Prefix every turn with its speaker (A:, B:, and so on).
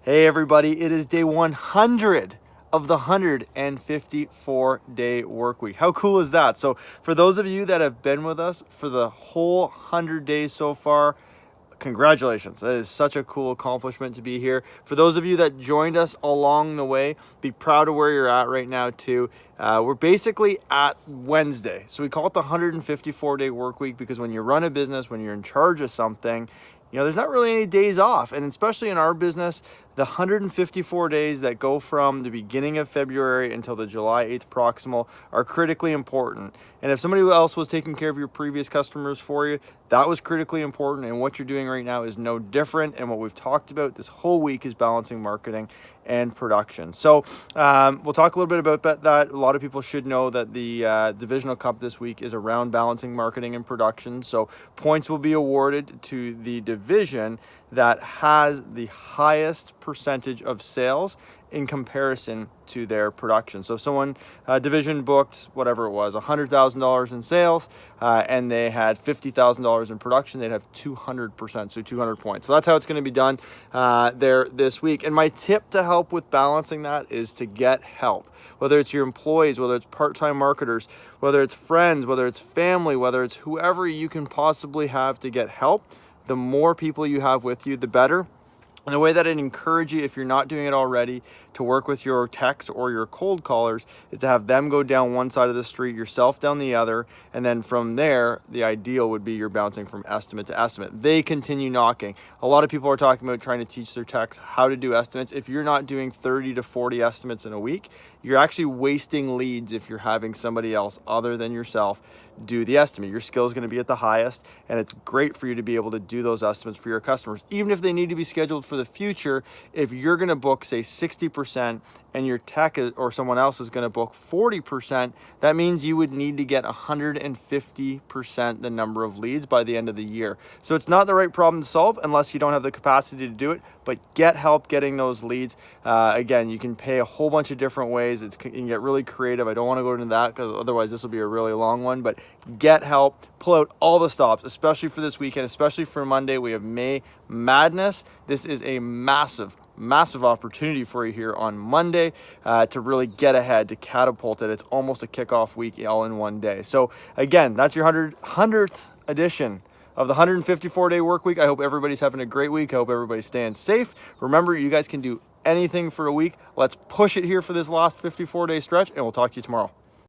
A: Hey everybody, it is day 100 of the 154-day work week. How cool is that? So for those of you that have been with us for the whole 100 days so far, congratulations. That is such a cool accomplishment to be here. For those of you that joined us along the way, be proud of where you're at right now too. We're basically at Wednesday. So we call it the 154-day work week because when you run a business, when you're in charge of something, there's not really any days off. And especially in our business, the 154 days that go from the beginning of February until the July 8th proximal are critically important. And if somebody else was taking care of your previous customers for you, that was critically important. And what you're doing right now is no different. And what we've talked about this whole week is balancing marketing and production. So we'll talk a little bit about that. A lot of people should know that the Divisional Cup this week is around balancing marketing and production. So points will be awarded to the division that has the highest percentage of sales in comparison to their production. So if someone division booked whatever it was, $100,000 in sales, and they had $50,000 in production, they'd have 200%, so 200 points. So that's how it's going to be done there this week. And my tip to help with balancing that is to get help. Whether it's your employees, whether it's part-time marketers, whether it's friends, whether it's family, whether it's whoever you can possibly have to get help. The more people you have with you, the better. And the way that I'd encourage you, if you're not doing it already, to work with your techs or your cold callers is to have them go down one side of the street, yourself down the other, and then from there, the ideal would be you're bouncing from estimate to estimate. They continue knocking. A lot of people are talking about trying to teach their techs how to do estimates. If you're not doing 30 to 40 estimates in a week, you're actually wasting leads if you're having somebody else other than yourself do the estimate. Your skill is going to be at the highest, and it's great for you to be able to do those estimates for your customers. Even if they need to be scheduled for the future, if you're going to book, say, 60% and your tech or someone else is going to book 40%, that means you would need to get 150% the number of leads by the end of the year. So it's not the right problem to solve unless you don't have the capacity to do it, but get help getting those leads. Again, you can pay a whole bunch of different ways. You can get really creative. I don't want to go into that because otherwise this will be a really long one, but get help, pull out all the stops, especially for this weekend, especially for Monday. We have May Madness. This is a massive opportunity for you here on Monday to really get ahead, to catapult it. It's almost a kickoff week all in one day. So again, that's your 100th edition of the 154-day work week. I hope everybody's having a great week. I hope everybody's staying safe. Remember, you guys can do anything for a week. Let's push it here for this last 54-day stretch, and we'll talk to you tomorrow.